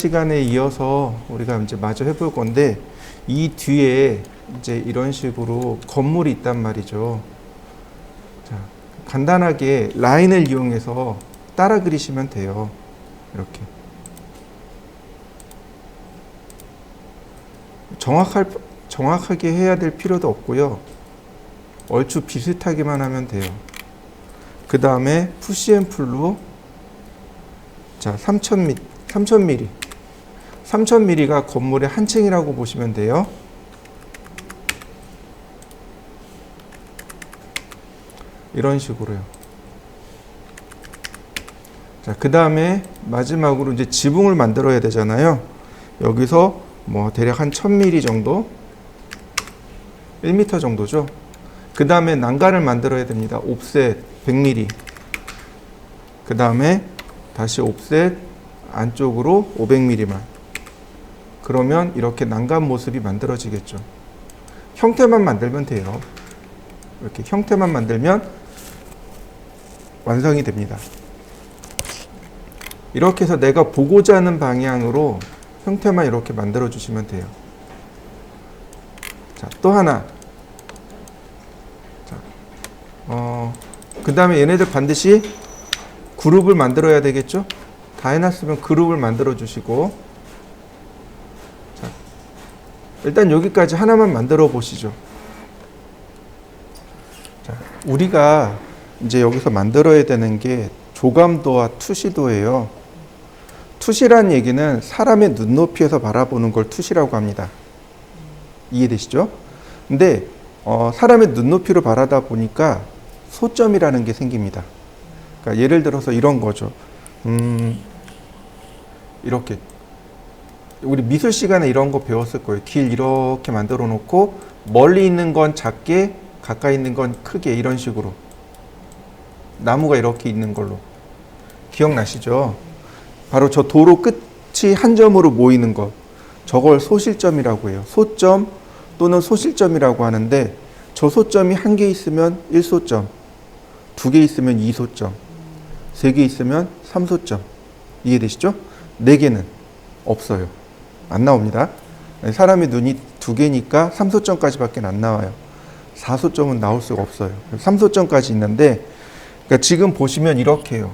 시간에 이어서 우리가 이제 마저 해볼 건데, 이 뒤에 이제 이런 식으로 건물이 있단 말이죠. 자, 간단하게 라인을 이용해서 따라 그리시면 돼요. 이렇게. 정확하게 해야 될 필요도 없고요. 얼추 비슷하게만 하면 돼요. 그 다음에 푸시앤풀로 자, 3000mm. 3000mm가 건물의 한 층이라고 보시면 돼요. 이런 식으로요. 자, 그 다음에 마지막으로 이제 지붕을 만들어야 되잖아요. 여기서 뭐 대략 한 1000mm 정도, 1m 정도죠. 그 다음에 난간을 만들어야 됩니다. 옵셋 100mm. 그 다음에 다시 옵셋 안쪽으로 500mm만. 그러면 이렇게 난간 모습이 만들어지겠죠. 형태만 만들면 돼요. 이렇게 형태만 만들면 완성이 됩니다. 이렇게 해서 내가 보고자 하는 방향으로 형태만 이렇게 만들어 주시면 돼요. 자, 또 하나. 자, 그 다음에 얘네들 반드시 그룹을 만들어야 되겠죠? 다 해놨으면 그룹을 만들어 주시고, 일단 여기까지 하나만 만들어 보시죠. 자, 우리가 이제 여기서 만들어야 되는 게 조감도와 투시도예요. 투시란 얘기는 사람의 눈높이에서 바라보는 걸 투시라고 합니다. 이해되시죠? 근데 사람의 눈높이로 바라다 보니까 소점이라는 게 생깁니다. 그러니까 예를 들어서 이런 거죠. 이렇게 우리 미술 시간에 이런 거 배웠을 거예요. 길 이렇게 만들어 놓고 멀리 있는 건 작게, 가까이 있는 건 크게, 이런 식으로 나무가 이렇게 있는 걸로. 기억나시죠? 바로 저 도로 끝이 한 점으로 모이는 것, 저걸 소실점이라고 해요. 소점 또는 소실점이라고 하는데, 저 소점이 한 개 있으면 1소점, 두 개 있으면 2소점, 세 개 있으면 3소점. 이해되시죠? 네 개는 없어요. 안 나옵니다. 사람의 눈이 두 개니까 3소점까지밖에 안 나와요. 4소점은 나올 수가 없어요. 3소점까지 있는데, 그러니까 지금 보시면 이렇게 해요.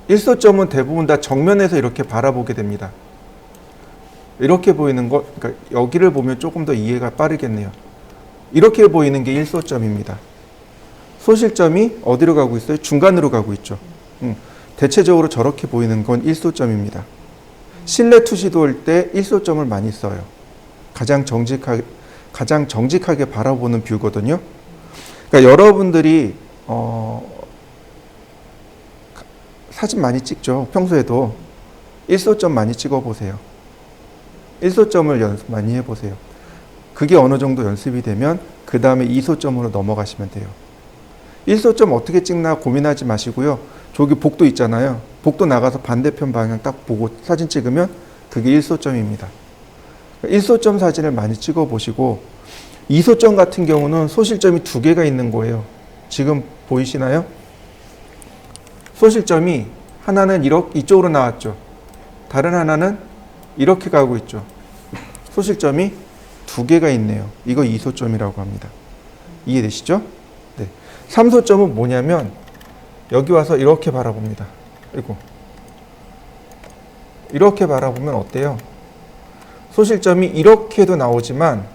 1소점은 대부분 다 정면에서 이렇게 바라보게 됩니다. 이렇게 보이는 거, 그러니까 여기를 보면 조금 더 이해가 빠르겠네요. 이렇게 보이는 게 1소점입니다. 소실점이 어디로 가고 있어요? 중간으로 가고 있죠. 대체적으로 저렇게 보이는 건 1소점입니다. 실내 투시도 할 때 1소점을 많이 써요. 가장 정직하게 바라보는 뷰거든요. 그러니까 여러분들이 사진 많이 찍죠. 평소에도 1소점 많이 찍어 보세요. 1소점을 연습 많이 해보세요. 그게 어느 정도 연습이 되면 그 다음에 2소점으로 넘어가시면 돼요. 1소점 어떻게 찍나 고민하지 마시고요. 저기 복도 있잖아요. 복도 나가서 반대편 방향 딱 보고 사진 찍으면 그게 1소점입니다. 1소점 사진을 많이 찍어 보시고, 2소점 같은 경우는 소실점이 두 개가 있는 거예요. 지금 보이시나요? 소실점이 하나는 이쪽으로 나왔죠. 다른 하나는 이렇게 가고 있죠. 소실점이 두 개가 있네요. 이거 2소점이라고 합니다. 이해되시죠? 네. 3소점은 뭐냐면 여기 와서 이렇게 바라봅니다. 그리고 이렇게 바라보면 어때요? 소실점이 이렇게도 나오지만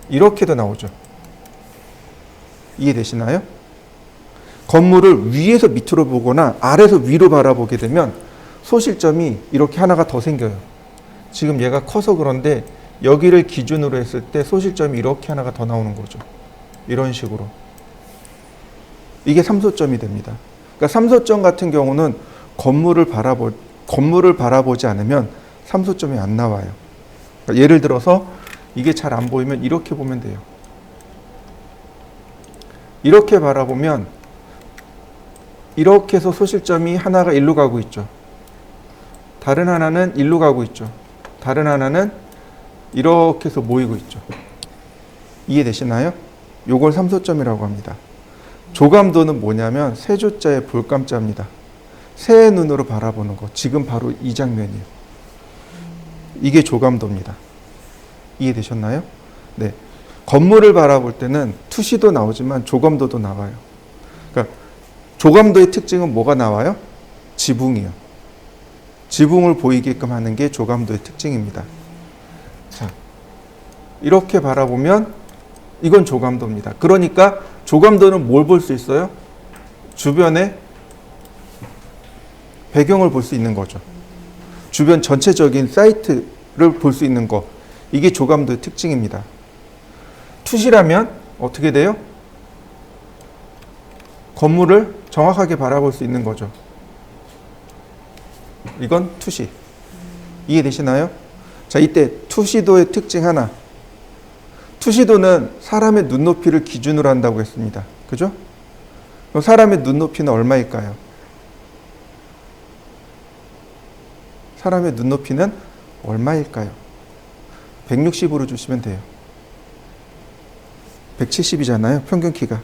이렇게도 나오죠. 이해되시나요? 건물을 위에서 밑으로 보거나 아래에서 위로 바라보게 되면 소실점이 이렇게 하나가 더 생겨요. 지금 얘가 커서 그런데 여기를 기준으로 했을 때 소실점이 이렇게 하나가 더 나오는 거죠. 이런 식으로. 이게 3소점이 됩니다. 그러니까 3소점 같은 경우는 건물을 바라보지 않으면 3소점이 안 나와요. 그러니까 예를 들어서 이게 잘 안 보이면 이렇게 보면 돼요. 이렇게 바라보면 이렇게 해서 소실점이 하나가 일로 가고 있죠. 다른 하나는 일로 가고 있죠. 다른 하나는 이렇게 해서 모이고 있죠. 이해되시나요? 요걸 3소점이라고 합니다. 조감도는 뭐냐면 세조자의 볼감자입니다. 새의 눈으로 바라보는 거. 지금 바로 이 장면이에요. 이게 조감도입니다. 이해되셨나요? 네. 건물을 바라볼 때는 투시도 나오지만 조감도도 나와요. 그러니까 조감도의 특징은 뭐가 나와요? 지붕이요. 지붕을 보이게끔 하는 게 조감도의 특징입니다. 자, 이렇게 바라보면 이건 조감도입니다. 그러니까 조감도는 뭘 볼 수 있어요? 주변에 배경을 볼 수 있는 거죠. 주변 전체적인 사이트를 볼 수 있는 거. 이게 조감도의 특징입니다. 투시라면 어떻게 돼요? 건물을 정확하게 바라볼 수 있는 거죠. 이건 투시. 이해되시나요? 자, 이때 투시도의 특징 하나. 투시도는 사람의 눈높이를 기준으로 한다고 했습니다. 그죠? 그럼 사람의 눈높이는 얼마일까요? 사람의 눈높이는 얼마일까요? 160으로 주시면 돼요. 170이잖아요. 평균 키가.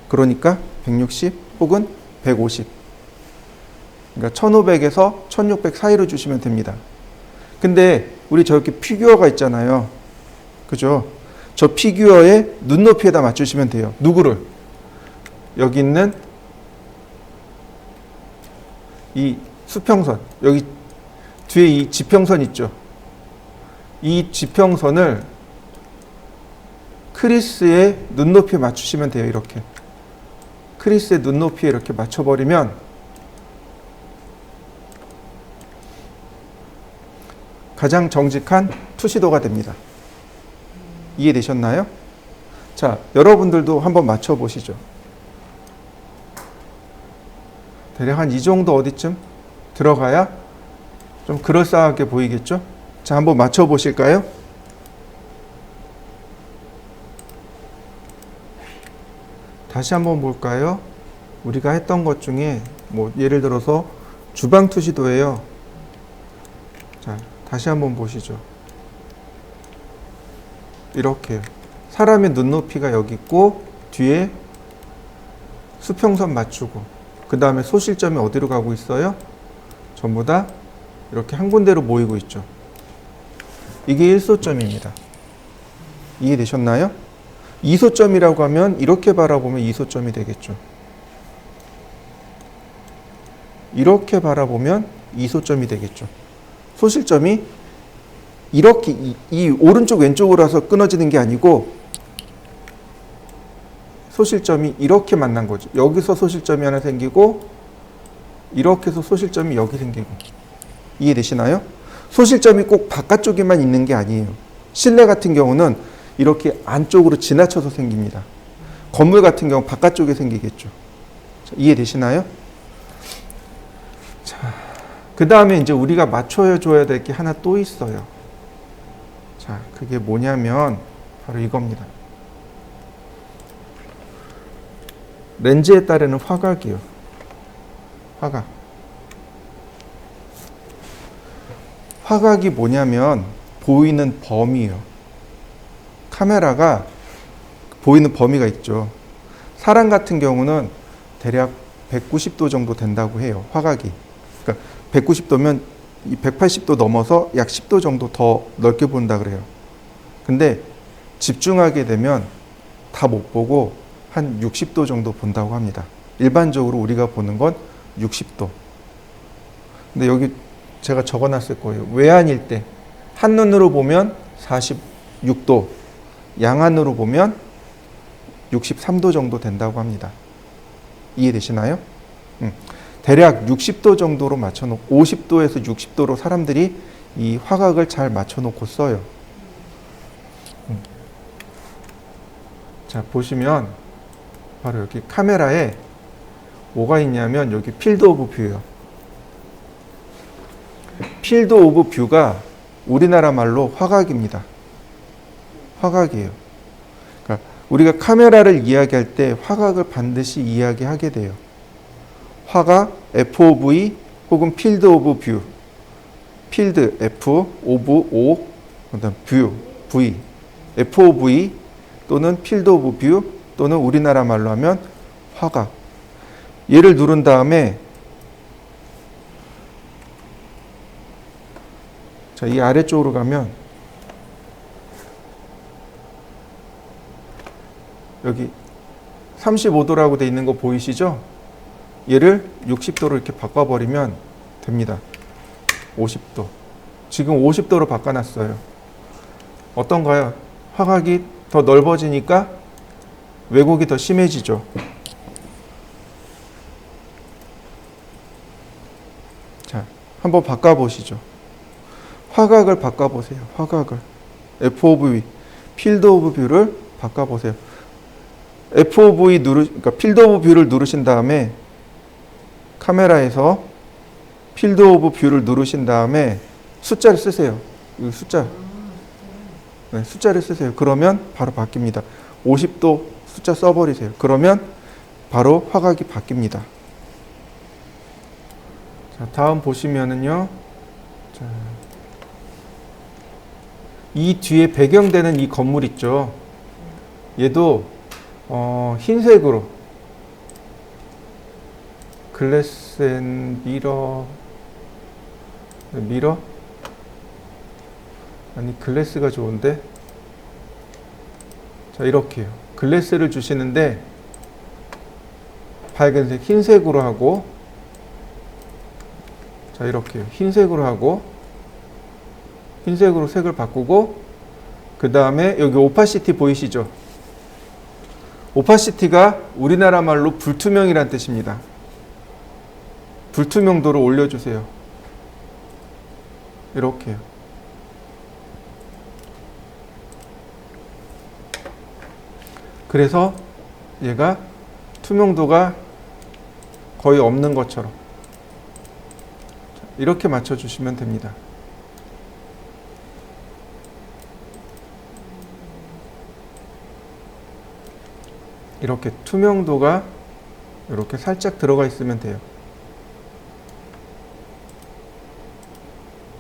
그러니까 160 혹은 150. 그러니까 1500에서 1600 사이로 주시면 됩니다. 근데 우리 저렇게 피규어가 있잖아요. 그죠? 저 피규어의 눈높이에다 맞추시면 돼요. 누구를? 여기 있는 이 수평선. 여기 뒤에 이 지평선 있죠. 이 지평선을 크리스의 눈높이에 맞추시면 돼요. 이렇게. 크리스의 눈높이에 이렇게 맞춰버리면 가장 정직한 투시도가 됩니다. 이해되셨나요? 자, 여러분들도 한번 맞춰보시죠. 대략 한 이 정도 어디쯤 들어가야 좀 그럴싸하게 보이겠죠? 자, 한번 맞춰보실까요? 다시 한번 볼까요? 우리가 했던 것 중에 뭐 예를 들어서 주방 투시도예요. 자, 다시 한번 보시죠. 이렇게 사람의 눈높이가 여기 있고 뒤에 수평선 맞추고 그 다음에 소실점이 어디로 가고 있어요? 전부 다 이렇게 한 군데로 모이고 있죠. 이게 1소점입니다. 이해되셨나요? 2소점이라고 하면 이렇게 바라보면 2소점이 되겠죠. 이렇게 바라보면 2소점이 되겠죠. 소실점이 이렇게 이 오른쪽 왼쪽으로 와서 끊어지는 게 아니고 소실점이 이렇게 만난 거죠. 여기서 소실점이 하나 생기고 이렇게 해서 소실점이 여기 생기고. 이해되시나요? 소실점이 꼭 바깥쪽에만 있는 게 아니에요. 실내 같은 경우는 이렇게 안쪽으로 지나쳐서 생깁니다. 건물 같은 경우 바깥쪽에 생기겠죠. 자, 이해되시나요? 자, 그 다음에 이제 우리가 맞춰줘야 될 게 하나 또 있어요. 자, 그게 뭐냐면 바로 이겁니다. 렌즈에 따르는 화각이요. 화각. 화각이 뭐냐면 보이는 범위요. 카메라가 보이는 범위가 있죠. 사람 같은 경우는 대략 190도 정도 된다고 해요. 화각이. 그러니까 190도면 180도 넘어서 약 10도 정도 더 넓게 본다 그래요. 근데 집중하게 되면 다 못 보고 한 60도 정도 본다고 합니다. 일반적으로 우리가 보는 건 60도. 근데 여기 제가 적어놨을 거예요. 외안일 때 한눈으로 보면 46도, 양안으로 보면 63도 정도 된다고 합니다. 이해되시나요? 대략 60도 정도로 맞춰놓고 50도에서 60도로 사람들이 이 화각을 잘 맞춰놓고 써요. 자, 보시면 바로 여기 카메라에 뭐가 있냐면 여기 필드 오브 뷰예요. 필드 오브 뷰가 우리나라 말로 화각입니다. 화각이에요. 그러니까 우리가 카메라를 이야기할 때 화각을 반드시 이야기하게 돼요. 화각, FOV 혹은 필드 오브 뷰. 필드, F, 오브, O, 그다음 뷰, V. FOV 또는 필드 오브 뷰 또는 우리나라 말로 하면 화각. 얘를 누른 다음에 자, 이 아래쪽으로 가면 여기 35도라고 돼 있는 거 보이시죠? 얘를 60도로 이렇게 바꿔버리면 됩니다. 50도. 지금 50도로 바꿔놨어요. 어떤가요? 화각이 더 넓어지니까 왜곡이 더 심해지죠. 자, 한번 바꿔보시죠. 화각을 바꿔보세요. 화각을. F of V, 필드 오브 뷰를 바꿔보세요. F of V 그러니까 필드 오브 뷰를 누르신 다음에 카메라에서 필드 오브 뷰를 누르신 다음에 숫자를 쓰세요. 이 숫자. 네, 숫자를 쓰세요. 그러면 바로 바뀝니다. 50도 숫자 써버리세요. 그러면 바로 화각이 바뀝니다. 자, 다음 보시면은요. 자, 이 뒤에 배경되는 이 건물 있죠. 얘도 흰색으로 글래스 앤 미러 아니 글래스가 좋은데 자 이렇게요. 글래스를 주시는데 밝은색 흰색으로 하고 자 이렇게요. 흰색으로 하고 흰색으로 색을 바꾸고 그 다음에 여기 오파시티 보이시죠? 오파시티가 우리나라 말로 불투명이란 뜻입니다. 불투명도를 올려주세요. 이렇게요. 그래서 얘가 투명도가 거의 없는 것처럼 이렇게 맞춰주시면 됩니다. 이렇게 투명도가 이렇게 살짝 들어가 있으면 돼요.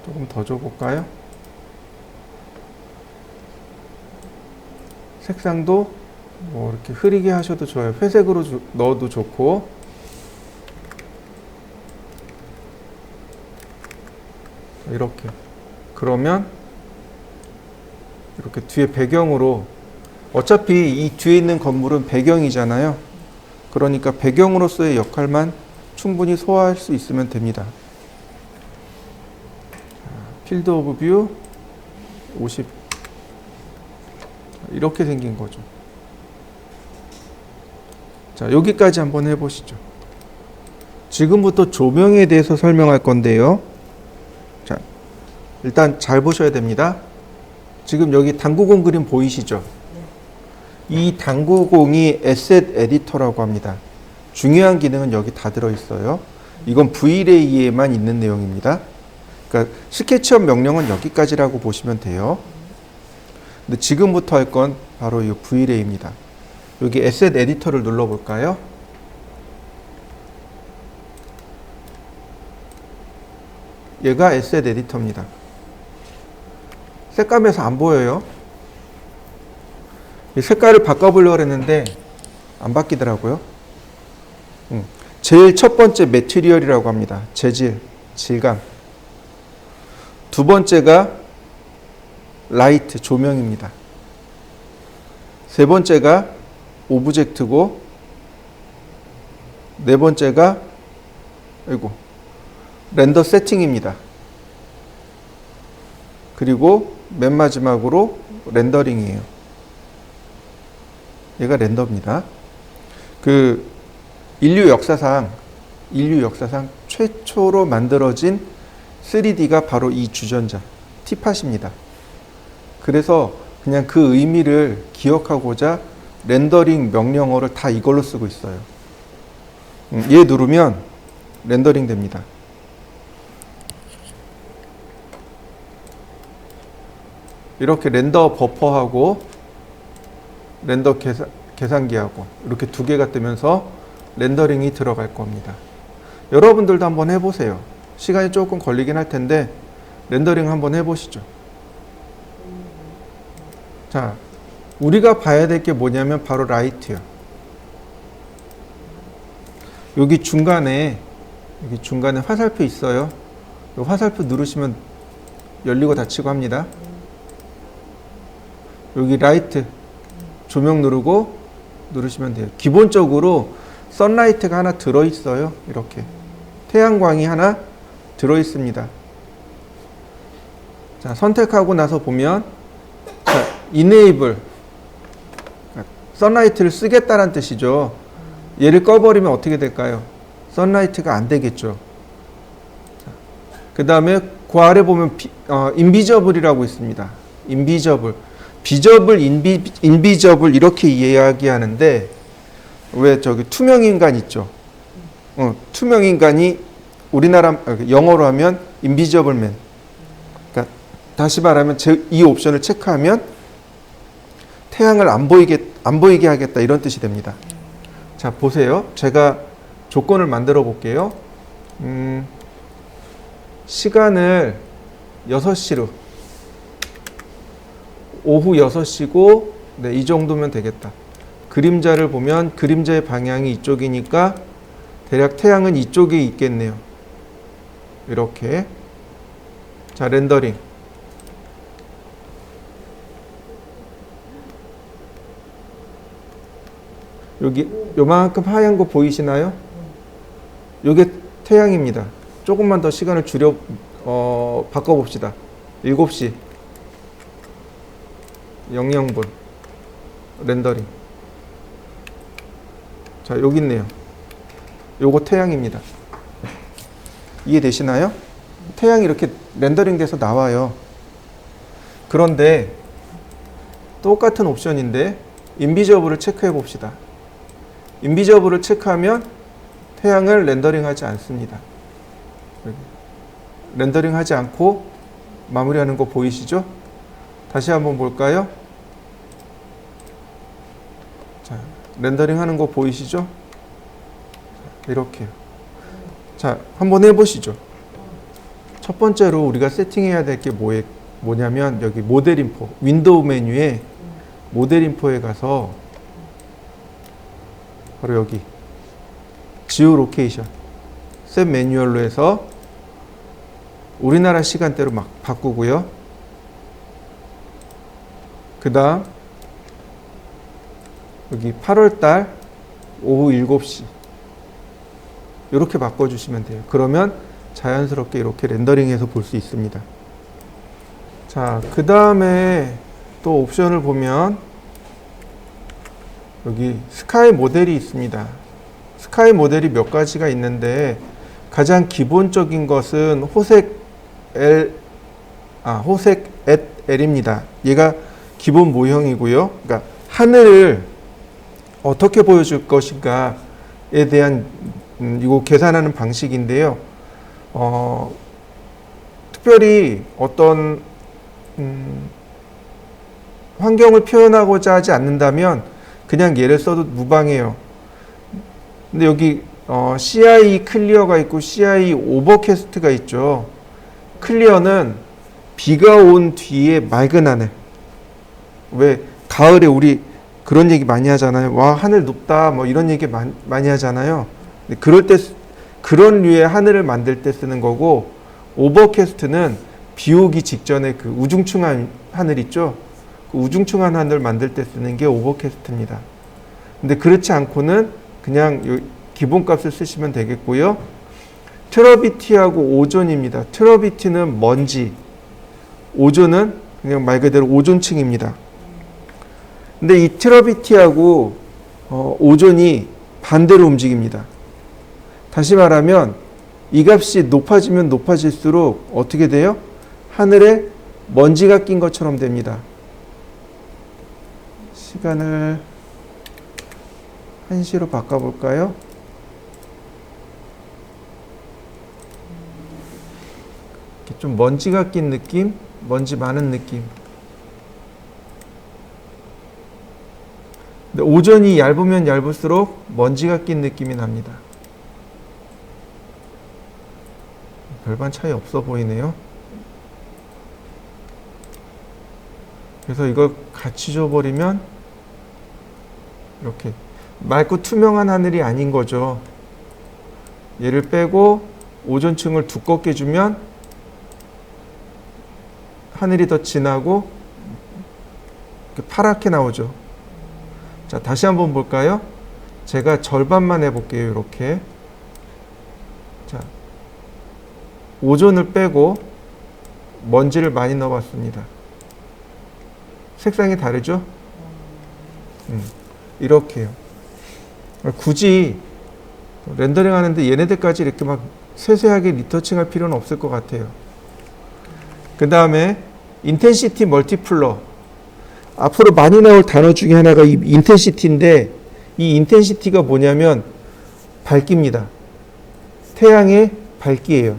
조금 더 줘볼까요? 색상도 뭐 이렇게 흐리게 하셔도 좋아요. 회색으로 넣어도 좋고 이렇게 그러면 이렇게 뒤에 배경으로 어차피 이 뒤에 있는 건물은 배경이잖아요. 그러니까 배경으로서의 역할만 충분히 소화할 수 있으면 됩니다. 필드 오브 뷰 50 이렇게 생긴 거죠. 자, 여기까지 한번 해보시죠. 지금부터 조명에 대해서 설명할 건데요. 자, 일단 잘 보셔야 됩니다. 지금 여기 당구공 그림 보이시죠? 이 당구공이 에셋 에디터라고 합니다. 중요한 기능은 여기 다 들어있어요. 이건 Vlay에만 있는 내용입니다. 그러니까 스케치업 명령은 여기까지라고 보시면 돼요. 근데 지금부터 할 건 바로 이 Vlay입니다. 여기 에셋 에디터를 눌러볼까요? 얘가 에셋 에디터입니다. 색감에서 안 보여요. 색깔을 바꿔보려고 했는데 안 바뀌더라고요. 제일 첫 번째 매티리얼이라고 합니다. 재질, 질감. 두 번째가 라이트, 조명입니다. 세 번째가 오브젝트고 네 번째가 렌더 세팅입니다. 그리고 맨 마지막으로 렌더링이에요. 얘가 렌더입니다. 그 인류 역사상 최초로 만들어진 3D가 바로 이 주전자 티팟입니다. 그래서 그냥 그 의미를 기억하고자 렌더링 명령어를 다 이걸로 쓰고 있어요. 얘 누르면 렌더링 됩니다. 이렇게 렌더 버퍼하고 렌더 계산기하고 이렇게 두 개가 뜨면서 렌더링이 들어갈 겁니다. 여러분들도 한번 해보세요. 시간이 조금 걸리긴 할 텐데 렌더링 한번 해보시죠. 자, 우리가 봐야 될 게 뭐냐면 바로 라이트요. 여기 중간에 화살표 있어요. 이 화살표 누르시면 열리고 닫히고 합니다. 여기 라이트 조명 누르시면 돼요. 기본적으로 선라이트가 하나 들어있어요. 이렇게 태양광이 하나 들어있습니다. 자, 선택하고 나서 보면 자, Enable 선라이트를 쓰겠다는 뜻이죠. 얘를 꺼버리면 어떻게 될까요? 선라이트가 안 되겠죠. 그 다음에 그 아래 보면 인비저블이라고 있습니다. 인비저블, 비저블, 인비저블 이렇게 이야기하는데 왜 저기 투명인간 있죠? 투명인간이 우리나라 영어로 하면 인비저블맨. 그러니까 다시 말하면 이 옵션을 체크하면 태양을 안 보이게 하겠다 이런 뜻이 됩니다. 자, 보세요. 제가 조건을 만들어 볼게요. 시간을 6시로 오후 6시고 네, 이 정도면 되겠다. 그림자를 보면 그림자의 방향이 이쪽이니까 대략 태양은 이쪽에 있겠네요. 이렇게. 자, 렌더링. 여기 요만큼 하얀 거 보이시나요? 요게 태양입니다. 조금만 더 시간을 바꿔봅시다. 7시 00분 렌더링. 자, 여기 있네요. 요거 태양입니다. 이해되시나요? 태양이 이렇게 렌더링 돼서 나와요. 그런데 똑같은 옵션인데 인비저블을 체크해 봅시다. 인비저블을 체크하면 태양을 렌더링 하지 않습니다. 렌더링 하지 않고 마무리하는 거 보이시죠? 다시 한번 볼까요? 자, 렌더링 하는 거 보이시죠? 이렇게요. 자, 한번 해보시죠. 첫 번째로 우리가 세팅해야 될 게 뭐냐면 여기 모델 인포, 윈도우 메뉴에 모델 인포에 가서 바로 여기 지오 로케이션 셋 매뉴얼로 해서 우리나라 시간대로 막 바꾸고요. 그 다음 여기 8월달 오후 7시 이렇게 바꿔주시면 돼요. 그러면 자연스럽게 이렇게 렌더링해서 볼 수 있습니다. 자, 그 다음에 또 옵션을 보면 여기 스카이 모델이 있습니다. 스카이 모델이 몇 가지가 있는데 가장 기본적인 것은 호색 L입니다. 얘가 기본 모형이고요. 그러니까 하늘을 어떻게 보여줄 것인가에 대한 이거 계산하는 방식인데요. 특별히 어떤 환경을 표현하고자 하지 않는다면 그냥 얘를 써도 무방해요. 근데 여기 CI 클리어가 있고 CI 오버캐스트가 있죠. 클리어는 비가 온 뒤에 맑은 하늘. 왜 가을에 우리 그런 얘기 많이 하잖아요. 와, 하늘 높다 뭐 이런 얘기 많이 하잖아요. 근데 그럴 때 그런 류의 하늘을 만들 때 쓰는 거고, 오버캐스트는 비 오기 직전에 그 우중충한 하늘 있죠. 그 우중충한 하늘 만들 때 쓰는 게 오버캐스트입니다. 근데 그렇지 않고는 그냥 기본값을 쓰시면 되겠고요. 트러비티하고 오존입니다. 트러비티는 먼지, 오존은 그냥 말 그대로 오존층입니다. 근데 이 트러비티하고 오존이 반대로 움직입니다. 다시 말하면 이 값이 높아지면 높아질수록 어떻게 돼요? 하늘에 먼지가 낀 것처럼 됩니다. 시간을 1시로 바꿔볼까요? 이렇게 좀 먼지가 낀 느낌, 먼지 많은 느낌. 근데 오존이 얇으면 얇을수록 먼지가 낀 느낌이 납니다. 별반 차이 없어 보이네요. 그래서 이걸 같이 줘버리면 이렇게 맑고 투명한 하늘이 아닌 거죠. 얘를 빼고 오존층을 두껍게 주면 하늘이 더 진하고 이렇게 파랗게 나오죠. 자, 다시 한번 볼까요? 제가 절반만 해볼게요. 이렇게. 자, 오존을 빼고 먼지를 많이 넣어봤습니다. 색상이 다르죠? 이렇게요. 굳이 렌더링 하는데 얘네들까지 이렇게 막 세세하게 리터칭할 필요는 없을 것 같아요. 그 다음에 인텐시티 멀티플러. 앞으로 많이 나올 단어 중에 하나가 이 인텐시티인데, 이 인텐시티가 뭐냐면 밝기입니다. 태양의 밝기예요.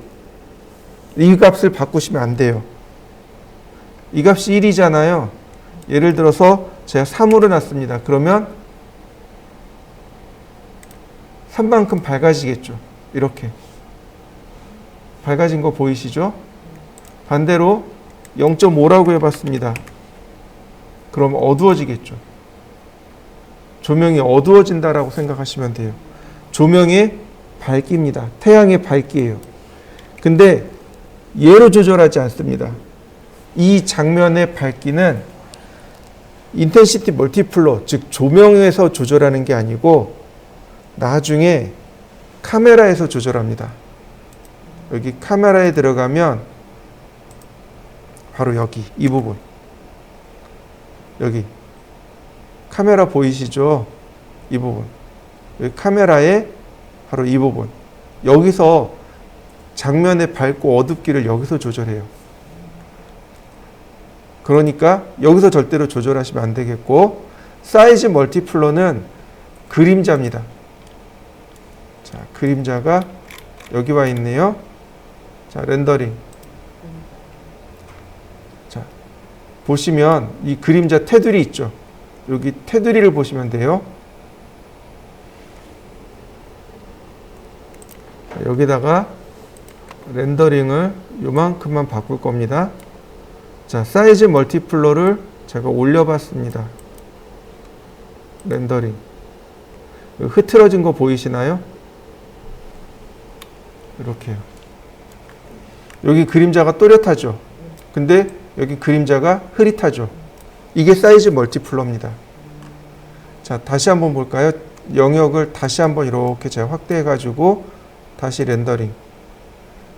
이 값을 바꾸시면 안 돼요. 이 값이 1이잖아요. 예를 들어서 제가 3으로 놨습니다. 그러면 3만큼 밝아지겠죠. 이렇게. 밝아진 거 보이시죠? 반대로 0.5라고 해봤습니다. 그럼 어두워지겠죠. 조명이 어두워진다라고 생각하시면 돼요. 조명의 밝기입니다. 태양의 밝기예요. 근데 얘로 조절하지 않습니다. 이 장면의 밝기는 인텐시티 멀티플러, 즉 조명에서 조절하는 게 아니고 나중에 카메라에서 조절합니다. 여기 카메라에 들어가면 바로 여기 이 부분, 여기 카메라 보이시죠? 이 부분, 여기 카메라에 바로 이 부분, 여기서 장면의 밝고 어둡기를 여기서 조절해요. 그러니까 여기서 절대로 조절하시면 안 되겠고, 사이즈 멀티플러는 그림자입니다. 자, 그림자가 여기 와 있네요. 자, 렌더링. 자, 보시면 이 그림자 테두리 있죠. 여기 테두리를 보시면 돼요. 자, 여기다가 렌더링을 요만큼만 바꿀 겁니다. 자, 사이즈 멀티플러를 제가 올려봤습니다. 렌더링. 흐트러진 거 보이시나요? 이렇게요. 여기 그림자가 또렷하죠. 근데 여기 그림자가 흐릿하죠. 이게 사이즈 멀티플러입니다. 자, 다시 한번 볼까요? 영역을 다시 한번 이렇게 제가 확대해 가지고 다시 렌더링.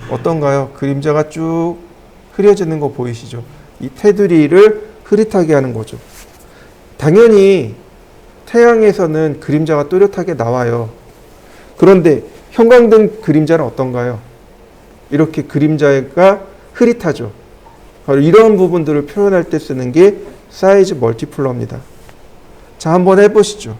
어떤가요? 그림자가 쭉 흐려지는 거 보이시죠? 이 테두리를 흐릿하게 하는 거죠. 당연히 태양에서는 그림자가 또렷하게 나와요. 그런데 형광등 그림자는 어떤가요? 이렇게 그림자가 흐릿하죠. 바로 이런 부분들을 표현할 때 쓰는 게 사이즈 멀티플러입니다. 자, 한번 해보시죠.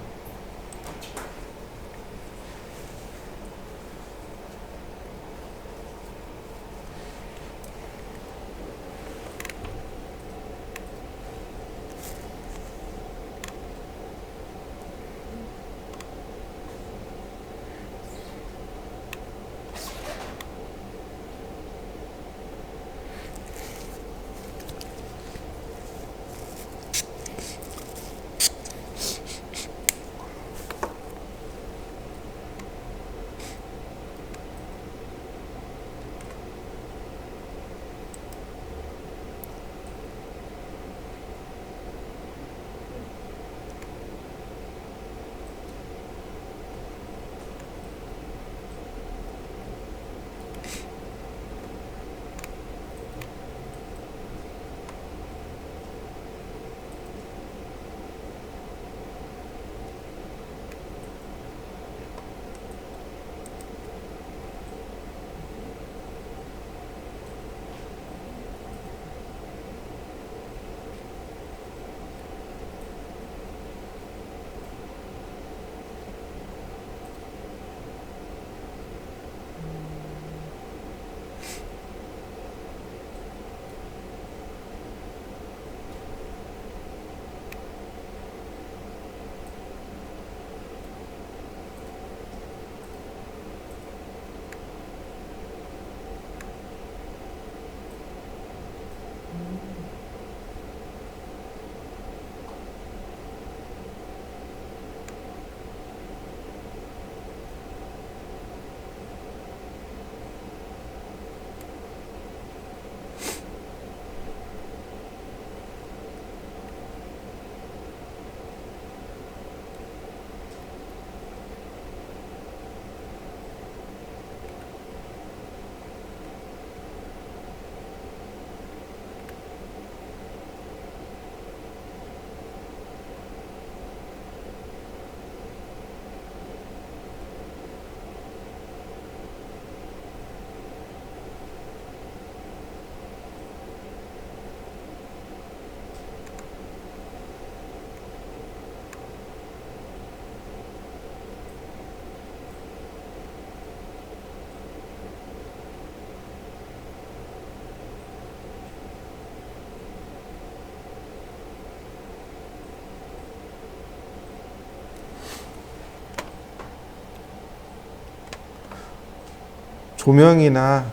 조명이나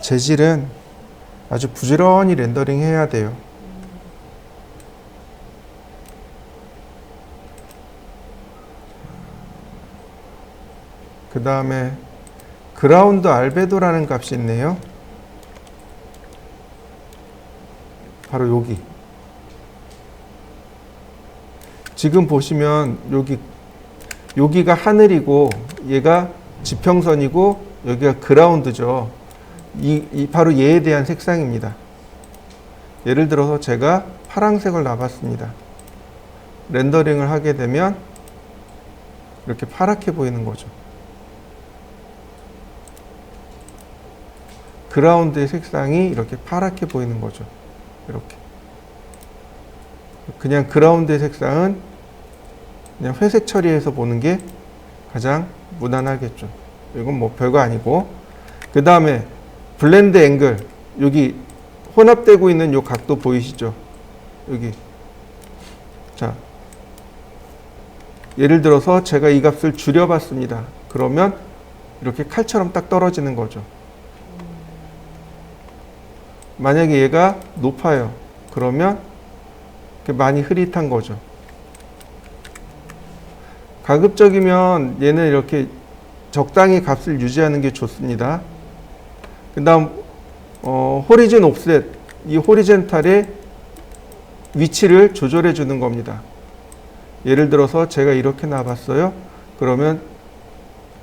재질은 아주 부지런히 렌더링 해야 돼요. 그 다음에 그라운드 알베도라는 값이 있네요. 바로 여기. 지금 보시면 여기가 하늘이고 얘가 지평선이고 여기가 그라운드죠. 바로 얘에 대한 색상입니다. 예를 들어서 제가 파란색을 놔봤습니다. 렌더링을 하게 되면 이렇게 파랗게 보이는 거죠. 그라운드의 색상이 이렇게 파랗게 보이는 거죠. 이렇게. 그냥 그라운드의 색상은 그냥 회색 처리해서 보는 게 가장 무난하겠죠. 이건 뭐 별거 아니고. 그 다음에 블렌드 앵글. 여기 혼합되고 있는 이 각도 보이시죠? 여기. 자. 예를 들어서 제가 이 값을 줄여봤습니다. 그러면 이렇게 칼처럼 딱 떨어지는 거죠. 만약에 얘가 높아요. 그러면 많이 흐릿한 거죠. 가급적이면 얘는 이렇게 적당히 값을 유지하는 게 좋습니다. 그 다음 호리즌 옵셋, 이 호리젠탈의 위치를 조절해 주는 겁니다. 예를 들어서 제가 이렇게 놔봤어요. 그러면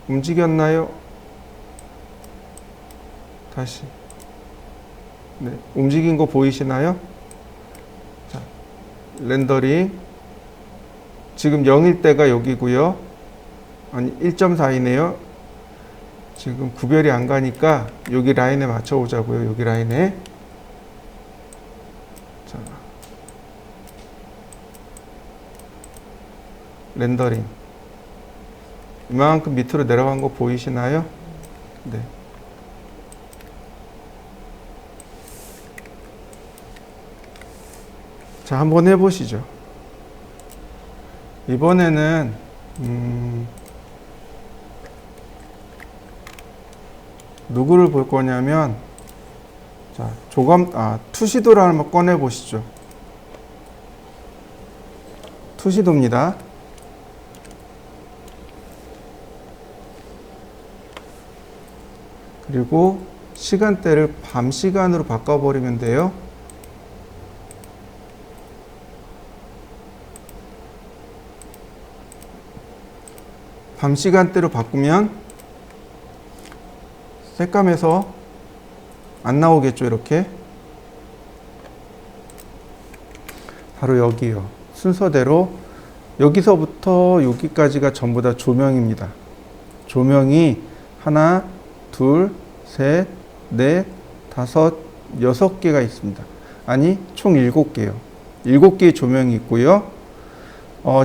움직였나요? 다시. 네, 움직인 거 보이시나요? 자, 렌더링. 지금 0일 때가 여기고요. 아니 1.4이네요. 지금 구별이 안 가니까 여기 라인에 맞춰 오자고요. 여기 라인에. 자, 렌더링. 이만큼 밑으로 내려간 거 보이시나요? 네. 자, 한번 해보시죠. 이번에는 누구를 볼 거냐면, 자, 투시도를 한번 꺼내 보시죠. 투시도입니다. 그리고 시간대를 밤 시간으로 바꿔버리면 돼요. 밤 시간대로 바꾸면 색감에서 안 나오겠죠. 이렇게 바로 여기요. 순서대로 여기서부터 여기까지가 전부 다 조명입니다. 조명이 하나, 둘, 셋, 넷, 다섯, 6개가 있습니다. 아니, 총 7개요. 7개의 조명이 있고요.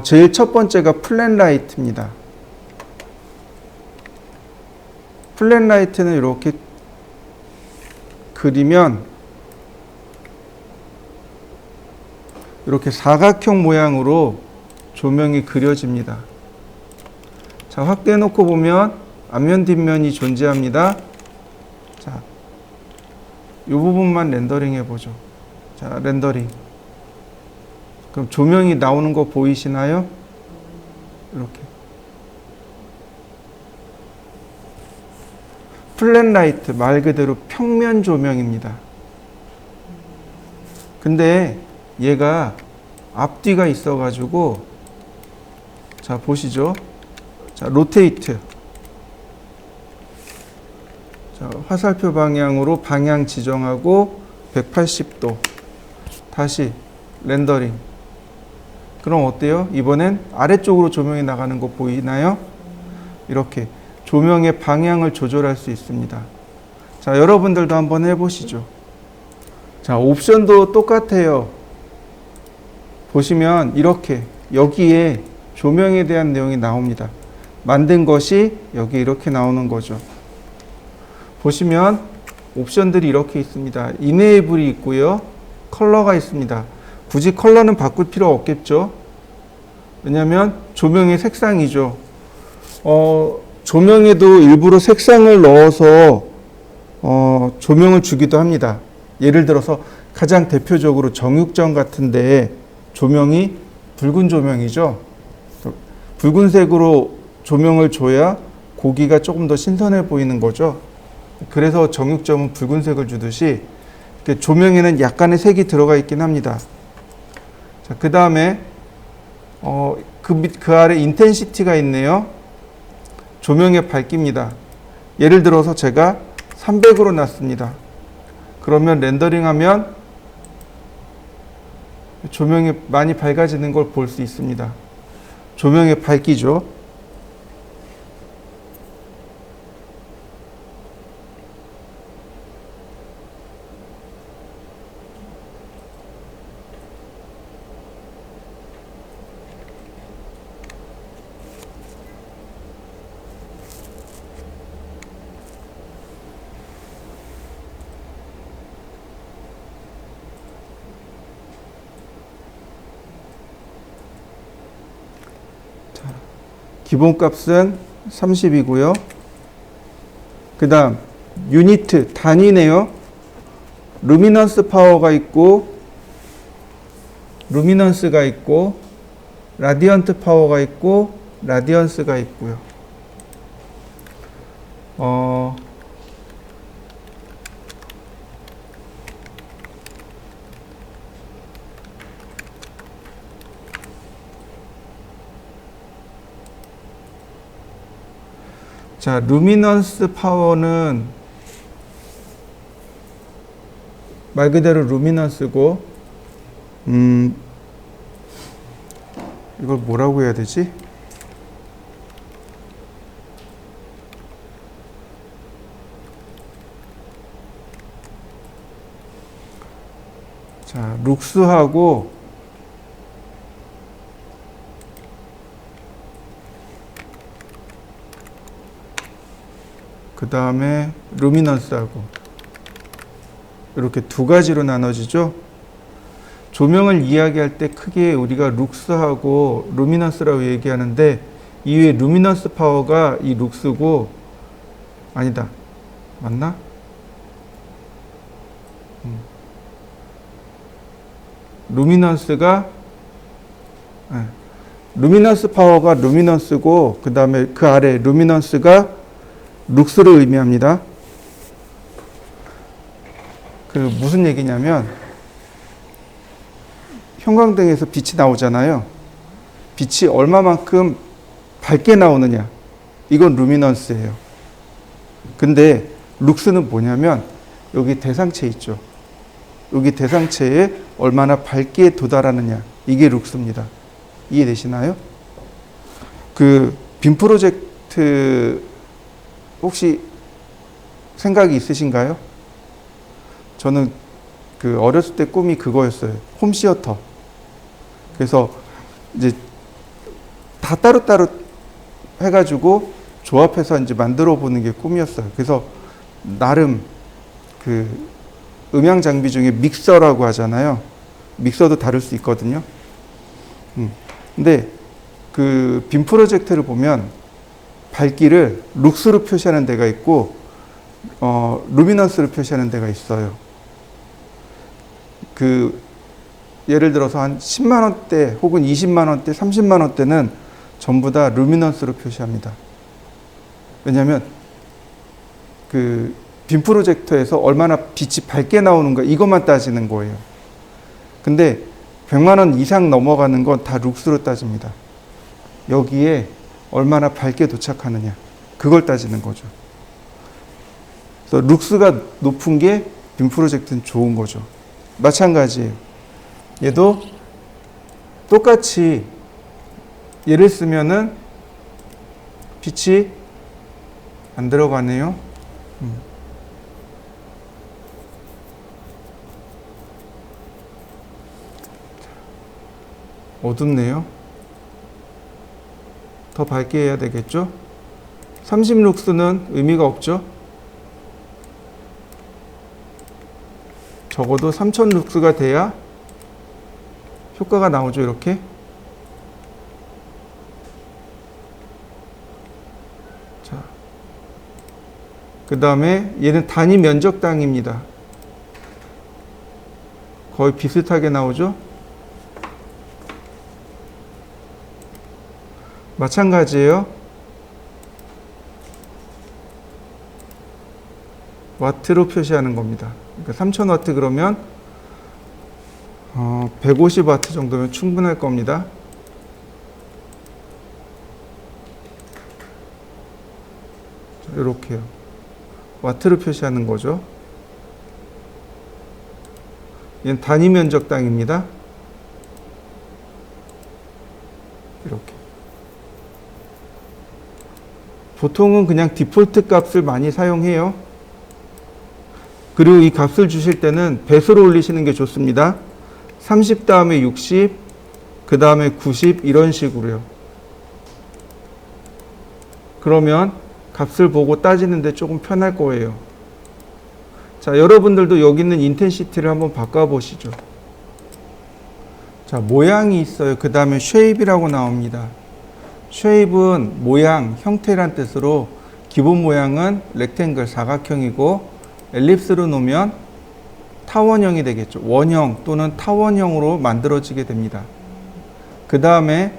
제일 첫 번째가 플랫라이트입니다. 플랫라이트는 이렇게 그리면 이렇게 사각형 모양으로 조명이 그려집니다. 자, 확대해 놓고 보면 앞면 뒷면이 존재합니다. 자, 이 부분만 렌더링 해보죠. 자, 렌더링. 그럼 조명이 나오는 거 보이시나요? 이렇게. 플랫라이트, 말 그대로 평면 조명입니다. 근데 얘가 앞뒤가 있어가지고, 자, 보시죠. 자, 로테이트. 자, 화살표 방향으로 방향 지정하고 180도. 다시 렌더링. 그럼 어때요? 이번엔 아래쪽으로 조명이 나가는 거 보이나요? 이렇게 조명의 방향을 조절할 수 있습니다. 자, 여러분들도 한번 해보시죠. 자, 옵션도 똑같아요. 보시면 이렇게 여기에 조명에 대한 내용이 나옵니다. 만든 것이 여기 이렇게 나오는 거죠. 보시면 옵션들이 이렇게 있습니다. 이네이블이 있고요. 컬러가 있습니다. 굳이 컬러는 바꿀 필요 없겠죠. 왜냐하면 조명의 색상이죠. 조명에도 일부러 색상을 넣어서 조명을 주기도 합니다. 예를 들어서 가장 대표적으로 정육점 같은 데에 조명이 붉은 조명이죠. 붉은색으로 조명을 줘야 고기가 조금 더 신선해 보이는 거죠. 그래서 정육점은 붉은색을 주듯이 조명에는 약간의 색이 들어가 있긴 합니다. 자, 그 다음에 그 아래 인텐시티가 있네요. 조명의 밝기입니다. 예를 들어서 제가 300으로 놨습니다. 그러면 렌더링하면 조명이 많이 밝아지는 걸 볼 수 있습니다. 조명의 밝기죠. 기본값은 30이고요. 그 다음 유니트, 단위네요. 루미넌스 파워가 있고 루미넌스가 있고 라디언트 파워가 있고 라디언스가 있고요. 자, 루미넌스 파워는 말 그대로 루미넌스고, 이걸 뭐라고 해야 되지? 자, 룩스하고 그 다음에 루미넌스하고 이렇게 두 가지로 나눠지죠. 조명을 이야기할 때 크게 우리가 룩스하고 루미넌스라고 얘기하는데 이 위에 루미넌스 파워가 이 룩스고, 아니다, 맞나? 루미넌스가 루미넌스 파워가 루미넌스고 그 다음에 그 아래 루미넌스가 룩스를 의미합니다. 그 무슨 얘기냐면 형광등에서 빛이 나오잖아요. 빛이 얼마만큼 밝게 나오느냐, 이건 루미넌스예요. 근데 룩스는 뭐냐면 여기 대상체 있죠. 여기 대상체에 얼마나 밝게 도달하느냐, 이게 룩스입니다. 이해되시나요? 그 빔 프로젝트 혹시 생각이 있으신가요? 저는 그 어렸을 때 꿈이 그거였어요. 홈시어터. 그래서 이제 다 따로따로 해가지고 조합해서 이제 만들어 보는 게 꿈이었어요. 그래서 나름 그 음향 장비 중에 믹서라고 하잖아요. 믹서도 다룰 수 있거든요. 근데 그 빔 프로젝트를 보면 밝기를 룩스로 표시하는 데가 있고 루미넌스로 표시하는 데가 있어요. 그 예를 들어서 한 10만 원대 혹은 20만 원대, 30만 원대는 전부 다 루미넌스로 표시합니다. 왜냐하면 그 빔 프로젝터에서 얼마나 빛이 밝게 나오는가 이것만 따지는 거예요. 근데 100만 원 이상 넘어가는 건 다 룩스로 따집니다. 여기에 얼마나 밝게 도착하느냐, 그걸 따지는 거죠. 그래서 룩스가 높은 게 빔 프로젝트는 좋은 거죠. 마찬가지예요. 얘도 똑같이 얘를 쓰면은 빛이 안 들어가네요. 어둡네요. 더 밝게 해야 되겠죠? 30룩스는 의미가 없죠? 적어도 3000룩스가 돼야 효과가 나오죠, 이렇게. 자, 그 다음에 얘는 단위 면적당입니다. 거의 비슷하게 나오죠? 마찬가지예요. 와트로 표시하는 겁니다. 그러니까 3000와트 그러면 150와트 정도면 충분할 겁니다. 이렇게요. 와트로 표시하는 거죠. 얘는 단위 면적당입니다. 이렇게. 보통은 그냥 디폴트 값을 많이 사용해요. 그리고 이 값을 주실 때는 배수로 올리시는 게 좋습니다. 30 다음에 60, 그 다음에 90 이런 식으로요. 그러면 값을 보고 따지는데 조금 편할 거예요. 자, 여러분들도 여기 있는 인텐시티를 한번 바꿔보시죠. 자, 모양이 있어요. 그 다음에 쉐입이라고 나옵니다. 쉐입은 모양, 형태란 뜻으로 기본 모양은 렉탱글, 사각형이고 엘립스로 놓으면 타원형이 되겠죠. 원형 또는 타원형으로 만들어지게 됩니다. 그 다음에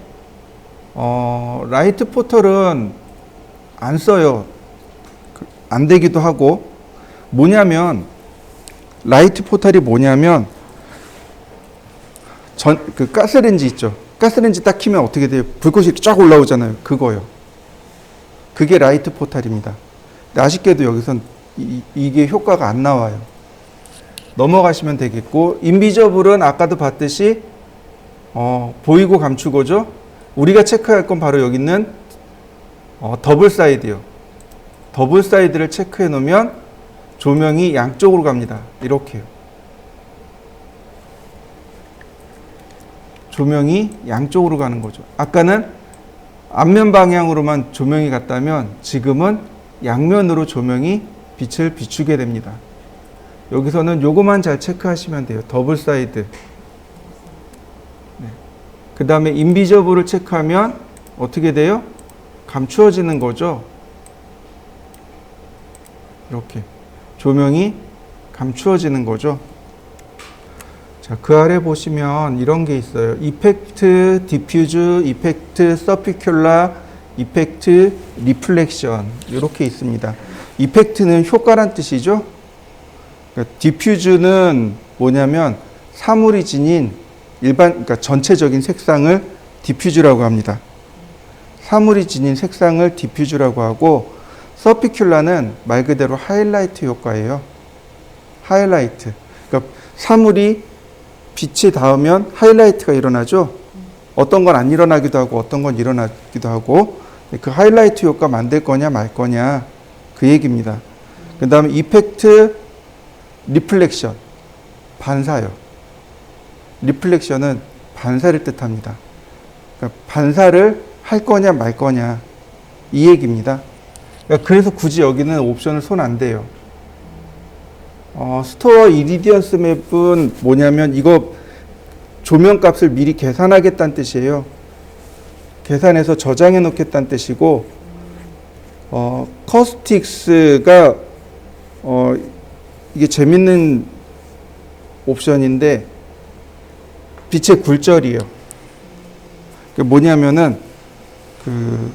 라이트 포털은 안 써요. 안 되기도 하고. 뭐냐면 라이트 포털이 뭐냐면 그 가스레인지 있죠. 가스레인지 딱 켜면 어떻게 돼요? 불꽃이 쫙 올라오잖아요. 그거요. 그게 라이트 포털입니다. 근데 아쉽게도 여기선 이게 효과가 안 나와요. 넘어가시면 되겠고, 인비저블은 아까도 봤듯이 보이고 감추고죠. 우리가 체크할 건 바로 여기 있는 더블 사이드요. 더블 사이드를 체크해 놓으면 조명이 양쪽으로 갑니다. 이렇게요. 조명이 양쪽으로 가는 거죠. 아까는 앞면 방향으로만 조명이 갔다면 지금은 양면으로 조명이 빛을 비추게 됩니다. 여기서는 요거만 잘 체크하시면 돼요. 더블 사이드. 네. 그 다음에 인비저블을 체크하면 어떻게 돼요? 감추어지는 거죠. 이렇게 조명이 감추어지는 거죠. 자, 그 아래 보시면 이런 게 있어요. 이펙트, 디퓨즈, 이펙트, 서피큘라, 이펙트, 리플렉션 이렇게 있습니다. 이펙트는 효과란 뜻이죠. 그러니까 디퓨즈는 뭐냐면 사물이 지닌 그러니까 전체적인 색상을 디퓨즈라고 합니다. 사물이 지닌 색상을 디퓨즈라고 하고, 서피큘라는 말 그대로 하이라이트 효과예요. 하이라이트. 그러니까 사물이 빛이 닿으면 하이라이트가 일어나죠. 어떤 건 안 일어나기도 하고 어떤 건 일어나기도 하고, 그 하이라이트 효과 만들 거냐 말 거냐 그 얘기입니다. 그 다음에 이펙트, 리플렉션, 반사요. 리플렉션은 반사를 뜻합니다. 그러니까 반사를 할 거냐 말 거냐 이 얘기입니다. 그러니까 그래서 굳이 여기는 옵션을 손 안 대요. 스토어 이리디언스 맵은 뭐냐면 이거 조명 값을 미리 계산하겠다는 뜻이에요. 계산해서 저장해 놓겠다는 뜻이고, 커스틱스가 이게 재밌는 옵션인데 빛의 굴절이에요. 그게 뭐냐면은 그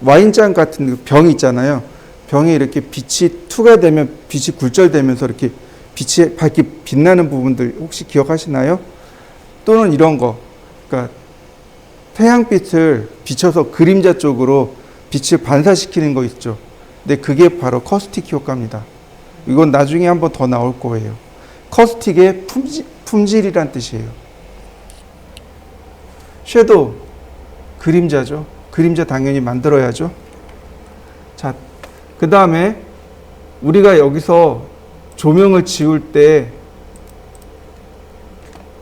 와인잔 같은 병 있잖아요. 병에 이렇게 빛이 투과되면 빛이 굴절되면서 이렇게 빛이 밝게 빛나는 부분들 혹시 기억하시나요? 또는 이런 거, 그러니까 태양빛을 비춰서 그림자 쪽으로 빛을 반사시키는 거 있죠. 근데 그게 바로 커스틱 효과입니다. 이건 나중에 한번 더 나올 거예요. 커스틱의 품질이란 뜻이에요. 섀도우, 그림자죠. 그림자 당연히 만들어야죠. 자, 그 다음에 우리가 여기서 조명을 지울 때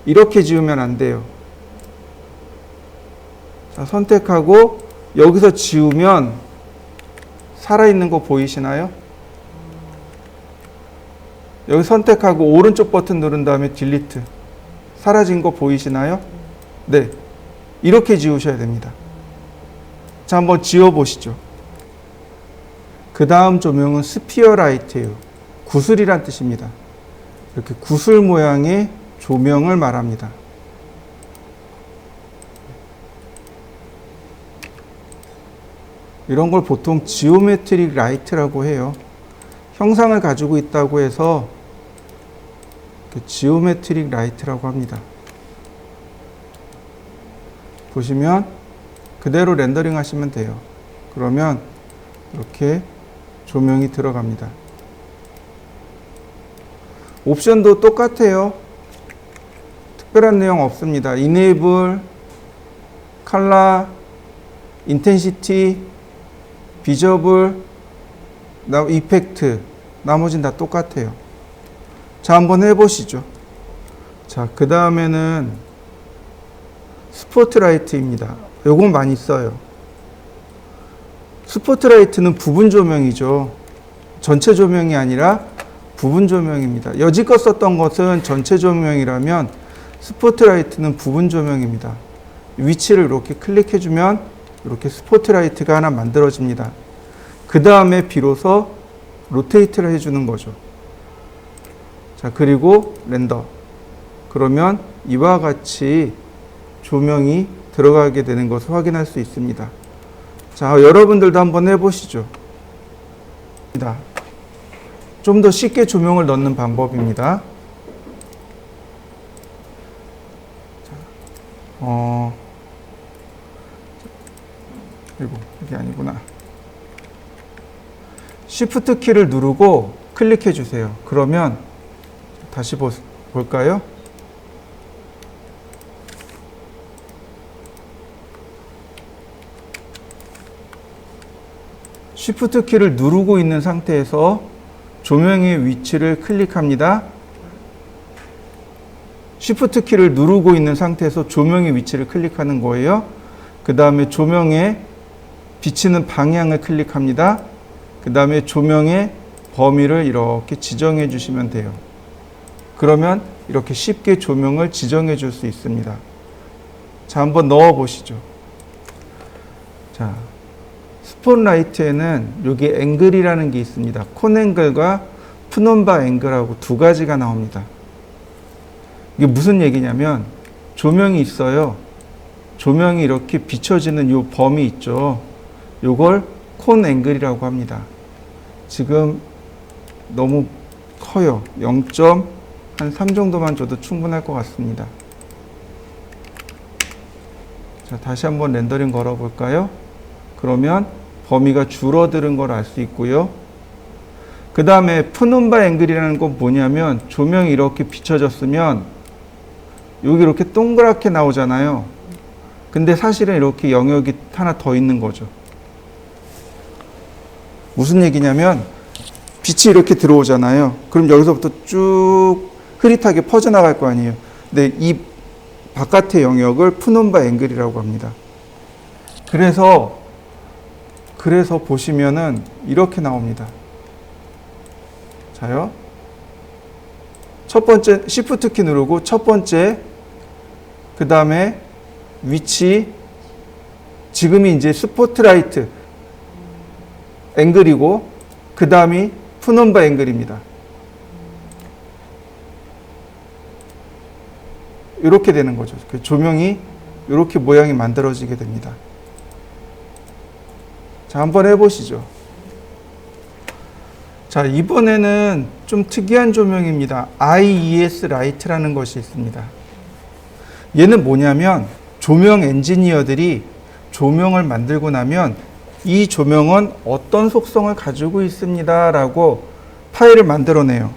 이렇게 지우면 안 돼요. 자, 선택하고 여기서 지우면 살아있는 거 보이시나요? 여기 선택하고 오른쪽 버튼 누른 다음에 딜리트. 사라진 거 보이시나요? 네. 이렇게 지우셔야 됩니다. 자, 한번 지워보시죠. 그 다음 조명은 스피어 라이트예요. 구슬이란 뜻입니다. 이렇게 구슬 모양의 조명을 말합니다. 이런 걸 보통 지오메트릭 라이트라고 해요. 형상을 가지고 있다고 해서 지오메트릭 라이트라고 합니다. 보시면 그대로 렌더링 하시면 돼요. 그러면 이렇게 조명이 들어갑니다. 옵션도 똑같아요. 특별한 내용 없습니다. Enable, Color, Intensity, Visible, Effect, 나머지는 다 똑같아요. 자, 한번 해보시죠. 자, 그 다음에는 스포트라이트입니다. 요건 많이 써요. 스포트라이트는 부분 조명이죠. 전체 조명이 아니라 부분 조명입니다. 여지껏 썼던 것은 전체 조명이라면 스포트라이트는 부분 조명입니다. 위치를 이렇게 클릭해주면 이렇게 스포트라이트가 하나 만들어집니다. 그 다음에 비로소 로테이트를 해주는 거죠. 자, 그리고 렌더. 그러면 이와 같이 조명이 들어가게 되는 것을 확인할 수 있습니다. 자, 여러분들도 한번 해보시죠. 좀 더 쉽게 조명을 넣는 방법입니다. 이게 아니구나. Shift 키를 누르고 클릭해 주세요. 그러면 다시 볼까요? Shift 키를 누르고 있는 상태에서 조명의 위치를 클릭합니다. Shift 키를 누르고 있는 상태에서 조명의 위치를 클릭하는 거예요. 그 다음에 조명의 비치는 방향을 클릭합니다. 그 다음에 조명의 범위를 이렇게 지정해 주시면 돼요. 그러면 이렇게 쉽게 조명을 지정해 줄 수 있습니다. 자, 한번 넣어 보시죠. 자, 스폿라이트에는 여기 앵글이라는 게 있습니다. 콘 앵글과 푸논바 앵글하고 두 가지가 나옵니다. 이게 무슨 얘기냐면 조명이 있어요. 조명이 이렇게 비춰지는 이 범위 있죠. 요걸 콘 앵글이라고 합니다. 지금 너무 커요. 0.3 정도만 줘도 충분할 것 같습니다. 자, 다시 한번 렌더링 걸어 볼까요? 그러면 범위가 줄어드는 걸 알 수 있고요. 그 다음에 푸논바 앵글이라는 건 뭐냐면 조명이 이렇게 비춰졌으면 여기 이렇게 동그랗게 나오잖아요. 근데 사실은 이렇게 영역이 하나 더 있는 거죠. 무슨 얘기냐면 빛이 이렇게 들어오잖아요. 그럼 여기서부터 쭉 흐릿하게 퍼져나갈 거 아니에요. 근데 이 바깥의 영역을 푸논바 앵글이라고 합니다. 그래서 보시면은 이렇게 나옵니다. 자요. 첫 번째 Shift 키 누르고 첫 번째, 그 다음에 위치, 지금이 이제 스포트라이트 앵글이고 그 다음이 푸논바 앵글입니다. 이렇게 되는 거죠. 조명이 이렇게 모양이 만들어지게 됩니다. 자, 한번 해보시죠. 자, 이번에는 좀 특이한 조명입니다. IES 라이트라는 것이 있습니다. 얘는 뭐냐면 조명 엔지니어들이 조명을 만들고 나면 이 조명은 어떤 속성을 가지고 있습니다 라고 파일을 만들어내요.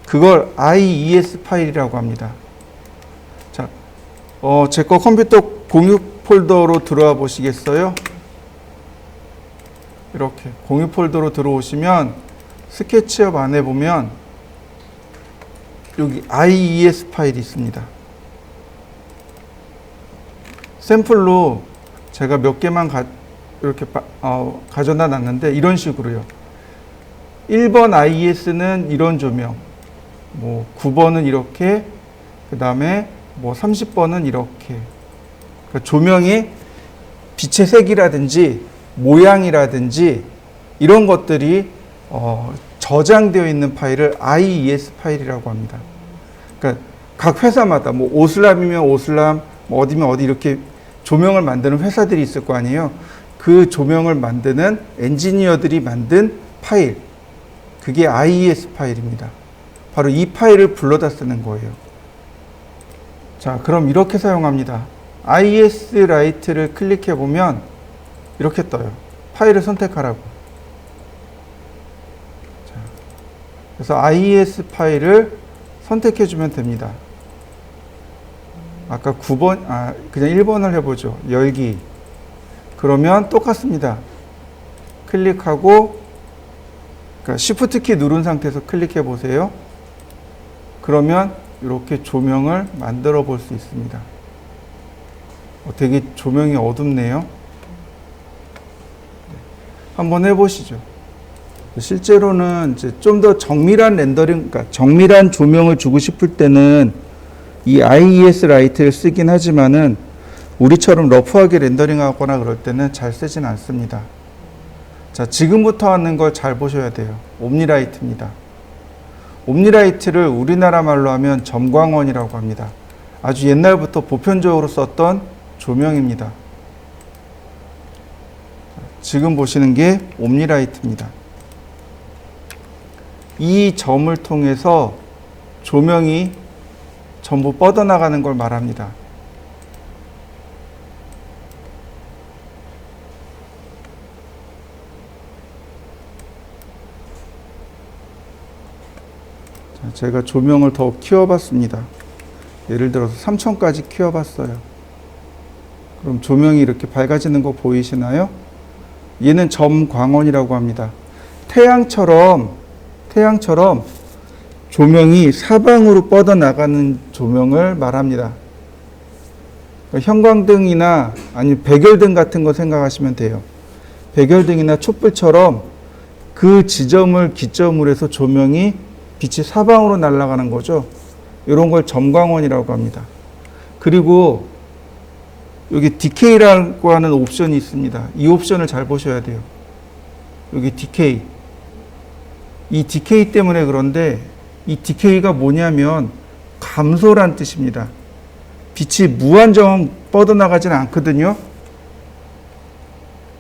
그걸 IES 파일이라고 합니다. 자, 제 거 컴퓨터 공유 폴더로 들어와 보시겠어요? 이렇게 공유 폴더로 들어오시면 스케치업 안에 보면 여기 IES 파일이 있습니다. 샘플로 제가 몇 개만 이렇게 가져다 놨는데 이런 식으로요. 1번 IES는 이런 조명, 뭐 9번은 이렇게, 그 다음에 뭐 30번은 이렇게. 그러니까 조명의 빛의 색이라든지 모양이라든지 이런 것들이 저장되어 있는 파일을 IES 파일이라고 합니다. 그러니까 각 회사마다 뭐 오슬람이면 오슬람, 뭐 어디면 어디 이렇게 조명을 만드는 회사들이 있을 거 아니에요. 그 조명을 만드는 엔지니어들이 만든 파일, 그게 IES 파일입니다. 바로 이 파일을 불러다 쓰는 거예요. 자, 그럼 이렇게 사용합니다. IES 라이트를 클릭해 보면 이렇게 떠요. 파일을 선택하라고. 자, 그래서 IES 파일을 선택해 주면 됩니다. 아까 9번, 그냥 1번을 해보죠. 열기. 그러면 똑같습니다. 클릭하고, 그러니까 Shift 키 누른 상태에서 클릭해 보세요. 그러면 이렇게 조명을 만들어 볼 수 있습니다. 되게 조명이 어둡네요. 한번 해보시죠. 실제로는 이제 좀 더 정밀한 렌더링, 그러니까 정밀한 조명을 주고 싶을 때는 이 IES 라이트를 쓰긴 하지만은 우리처럼 러프하게 렌더링 하거나 그럴 때는 잘 쓰진 않습니다. 자, 지금부터 하는 걸 잘 보셔야 돼요. 옴니라이트입니다. 옴니라이트를 우리나라 말로 하면 점광원이라고 합니다. 아주 옛날부터 보편적으로 썼던 조명입니다. 지금 보시는 게 옴니라이트입니다. 이 점을 통해서 조명이 전부 뻗어나가는 걸 말합니다. 자, 제가 조명을 더 키워봤습니다. 예를 들어서 3000까지 키워봤어요. 그럼 조명이 이렇게 밝아지는 거 보이시나요? 얘는 점광원이라고 합니다. 태양처럼 조명이 사방으로 뻗어나가는 조명을 말합니다. 형광등이나 아니면 백열등 같은 거 생각하시면 돼요. 백열등이나 촛불처럼 그 지점을 기점으로 해서 조명이 빛이 사방으로 날아가는 거죠. 이런 걸 점광원이라고 합니다. 그리고 여기 디케이라고 하는 옵션이 있습니다. 이 옵션을 잘 보셔야 돼요. 여기 디케이. 이 디케이 때문에 그런데 이 디케이가 뭐냐면 감소란 뜻입니다. 빛이 무한정 뻗어나가지는 않거든요.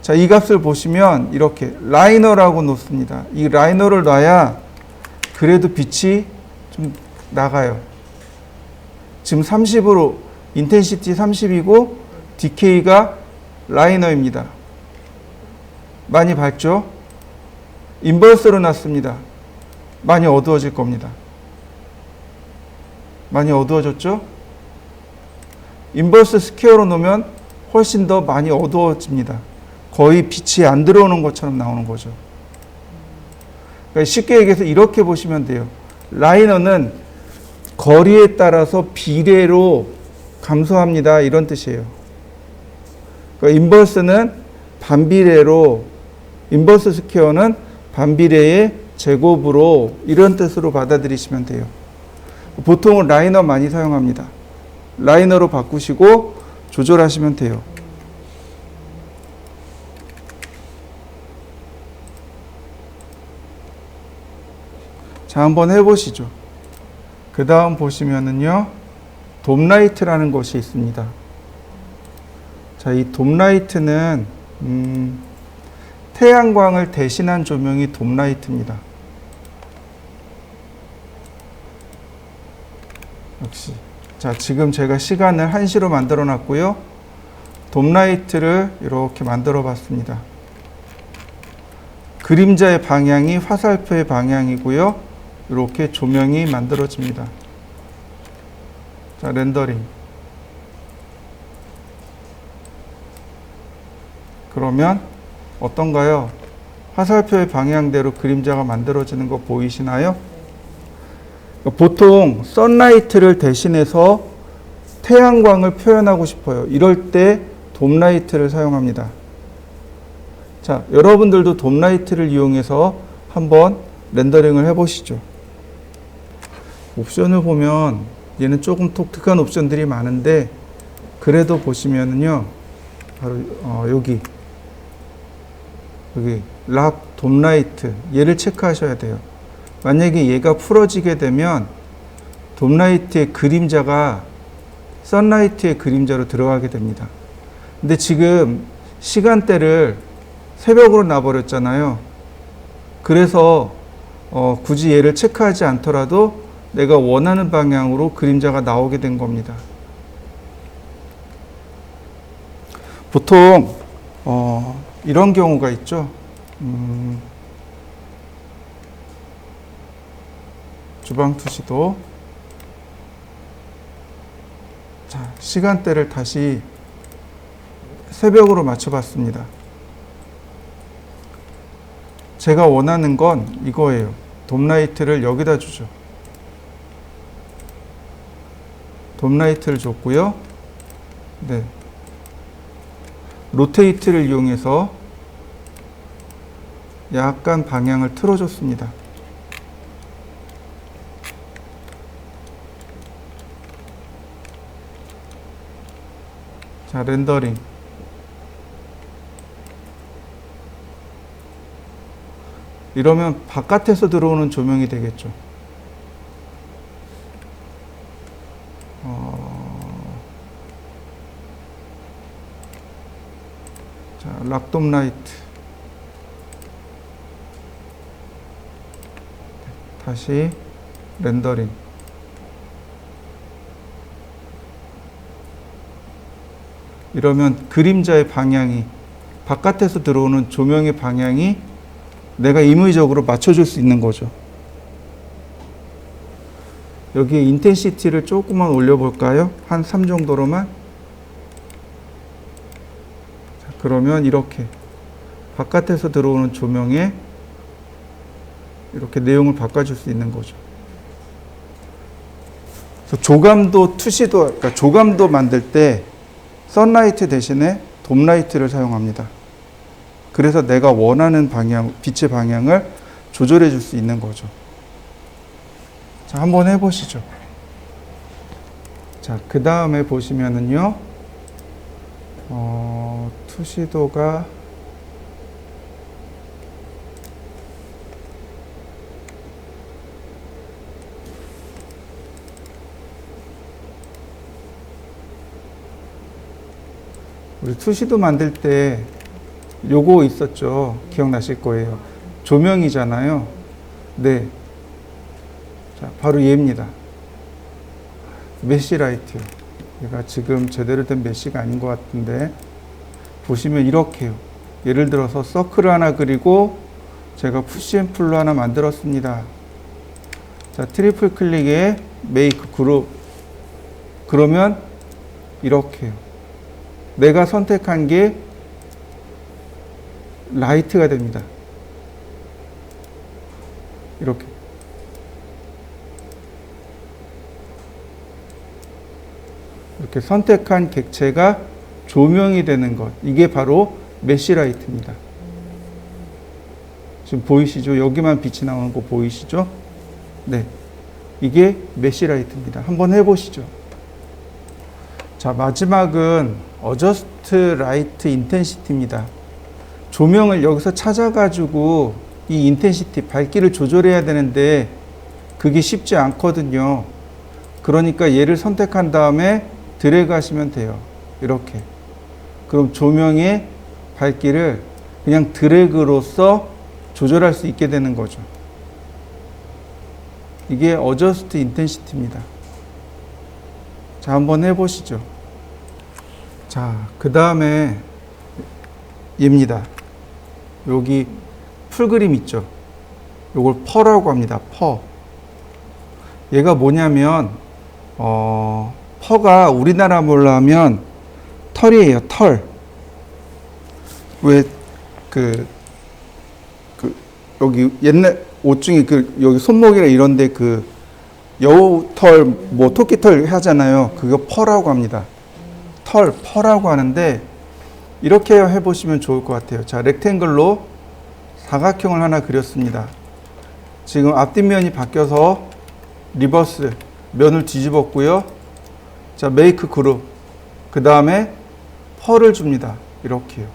자, 이 값을 보시면 이렇게 라이너라고 놓습니다. 이 라이너를 놔야 그래도 빛이 좀 나가요. 지금 30으로 인텐시티 30이고 디케이가 라이너입니다. 많이 밝죠? 인버스로 놨습니다. 많이 어두워질 겁니다. 많이 어두워졌죠? 인버스 스퀘어로 놓으면 훨씬 더 많이 어두워집니다. 거의 빛이 안 들어오는 것처럼 나오는 거죠. 그러니까 쉽게 얘기해서 이렇게 보시면 돼요. 라이너는 거리에 따라서 비례로 감소합니다. 이런 뜻이에요. 그러니까 인버스는 반비례로, 인버스 스퀘어는 반비례의 제곱으로 이런 뜻으로 받아들이시면 돼요. 보통은 라이너 많이 사용합니다. 라이너로 바꾸시고 조절하시면 돼요. 자, 한번 해보시죠. 그 다음 보시면은요, 돔라이트라는 것이 있습니다. 자, 이 돔라이트는 태양광을 대신한 조명이 돔라이트입니다. 역시. 자, 지금 제가 시간을 1시로 만들어 놨고요. 돔라이트를 이렇게 만들어 봤습니다. 그림자의 방향이 화살표의 방향이고요. 이렇게 조명이 만들어집니다. 자, 렌더링. 그러면 어떤가요? 화살표의 방향대로 그림자가 만들어지는 거 보이시나요? 보통 선라이트를 대신해서 태양광을 표현하고 싶어요. 이럴 때 돔라이트를 사용합니다. 자, 여러분들도 돔라이트를 이용해서 한번 렌더링을 해보시죠. 옵션을 보면 얘는 조금 독특한 옵션들이 많은데 그래도 보시면은요, 바로 여기 락 돔라이트, 얘를 체크하셔야 돼요. 만약에 얘가 풀어지게 되면 돔라이트의 그림자가 선라이트의 그림자로 들어가게 됩니다. 근데 지금 시간대를 새벽으로 놔버렸잖아요. 그래서 굳이 얘를 체크하지 않더라도 내가 원하는 방향으로 그림자가 나오게 된 겁니다. 보통 이런 경우가 있죠. 주방 투시도. 자, 시간대를 다시 새벽으로 맞춰봤습니다. 제가 원하는 건 이거예요. 돔라이트를 여기다 주죠. 돔라이트를 줬고요. 네. 로테이트를 이용해서 약간 방향을 틀어줬습니다. 자, 렌더링. 이러면 바깥에서 들어오는 조명이 되겠죠. 자, 락돔 라이트. 다시 렌더링. 이러면 그림자의 방향이, 바깥에서 들어오는 조명의 방향이 내가 임의적으로 맞춰줄 수 있는 거죠. 여기에 인텐시티를 조금만 올려볼까요? 한 3 정도로만. 자, 그러면 이렇게 바깥에서 들어오는 조명에 이렇게 내용을 바꿔줄 수 있는 거죠. 그래서 조감도, 투시도, 그러니까 조감도 만들 때 선라이트 대신에 돔라이트를 사용합니다. 그래서 내가 원하는 방향, 빛의 방향을 조절해 줄 수 있는 거죠. 자, 한번 해보시죠. 자, 그 다음에 보시면은요, 투시도가 우리 투시도 만들 때 요거 있었죠. 기억나실 거예요. 조명이잖아요. 네. 자, 바로 얘입니다. 메쉬 라이트요. 얘가 지금 제대로 된 메쉬가 아닌 것 같은데, 보시면 이렇게요. 예를 들어서 서클을 하나 그리고 제가 푸시앤풀로 하나 만들었습니다. 자, 트리플 클릭에 메이크 그룹. 그러면 이렇게요. 내가 선택한 게 라이트가 됩니다. 이렇게. 이렇게 선택한 객체가 조명이 되는 것. 이게 바로 메쉬 라이트입니다. 지금 보이시죠? 여기만 빛이 나오는 거 보이시죠? 네. 이게 메쉬 라이트입니다. 한번 해보시죠. 자, 마지막은 어저스트 라이트 인텐시티입니다. 조명을 여기서 찾아가지고 이 인텐시티, 밝기를 조절해야 되는데 그게 쉽지 않거든요. 그러니까 얘를 선택한 다음에 드래그 하시면 돼요. 이렇게. 그럼 조명의 밝기를 그냥 드래그로서 조절할 수 있게 되는 거죠. 이게 어저스트 인텐시티입니다. 자, 한번 해보시죠. 자, 그 다음에 얘입니다. 여기 풀그림 있죠. 요걸 퍼라고 합니다. 퍼. 얘가 뭐냐면 퍼가 우리나라 말로 하면 털이에요. 털. 왜 여기 옛날 옷 중에 여기 손목이나 이런데 여우털, 뭐 토끼털 하잖아요. 그거 퍼라고 합니다. 털, 퍼라고 하는데 이렇게 해보시면 좋을 것 같아요. 자, 렉탱글로 사각형을 하나 그렸습니다. 지금 앞뒷면이 바뀌어서 리버스, 면을 뒤집었고요. 자, 메이크 그룹. 그 다음에 펄을 줍니다. 이렇게요.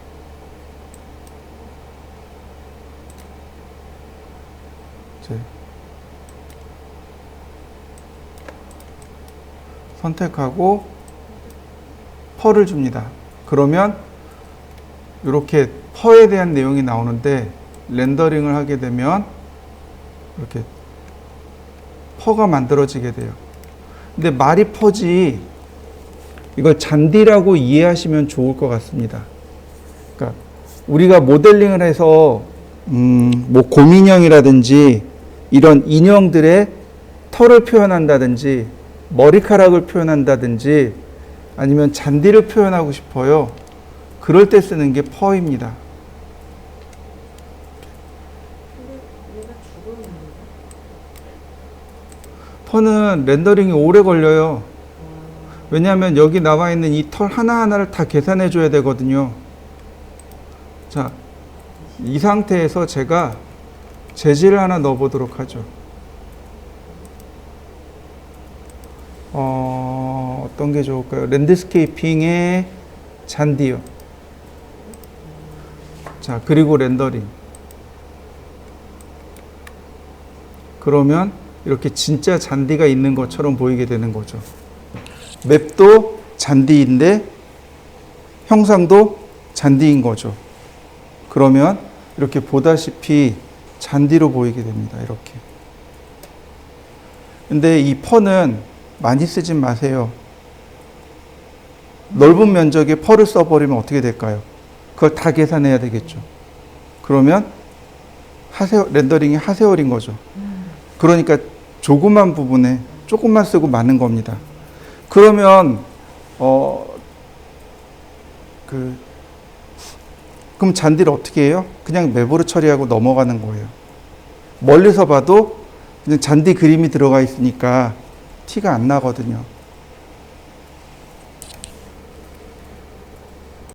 선택하고 펄을 줍니다. 그러면 이렇게 펄에 대한 내용이 나오는데 렌더링을 하게 되면 이렇게 펄가 만들어지게 돼요. 근데 말이 펄지 이걸 잔디라고 이해하시면 좋을 것 같습니다. 그러니까 우리가 모델링을 해서 뭐 곰인형이라든지 이런 인형들의 털을 표현한다든지 머리카락을 표현한다든지 아니면 잔디를 표현하고 싶어요. 그럴 때 쓰는 게 퍼입니다. 퍼는 렌더링이 오래 걸려요. 왜냐하면 여기 나와 있는 이 털 하나하나를 다 계산해 줘야 되거든요. 자, 이 상태에서 제가 재질을 하나 넣어 보도록 하죠. 어떤 게 좋을까요? 랜드스케이핑의 잔디요. 자, 그리고 렌더링. 그러면 이렇게 진짜 잔디가 있는 것처럼 보이게 되는 거죠. 맵도 잔디인데 형상도 잔디인 거죠. 그러면 이렇게 보다시피 잔디로 보이게 됩니다. 이렇게. 근데 이 펄은 많이 쓰진 마세요. 넓은 면적에 펄을 써버리면 어떻게 될까요? 그걸 다 계산해야 되겠죠. 그러면 렌더링이 하세월인 거죠. 그러니까 조그만 부분에 조금만 쓰고 많은 겁니다. 그러면 그럼 잔디를 어떻게 해요? 그냥 맵으로 처리하고 넘어가는 거예요. 멀리서 봐도 그냥 잔디 그림이 들어가 있으니까 티가 안 나거든요.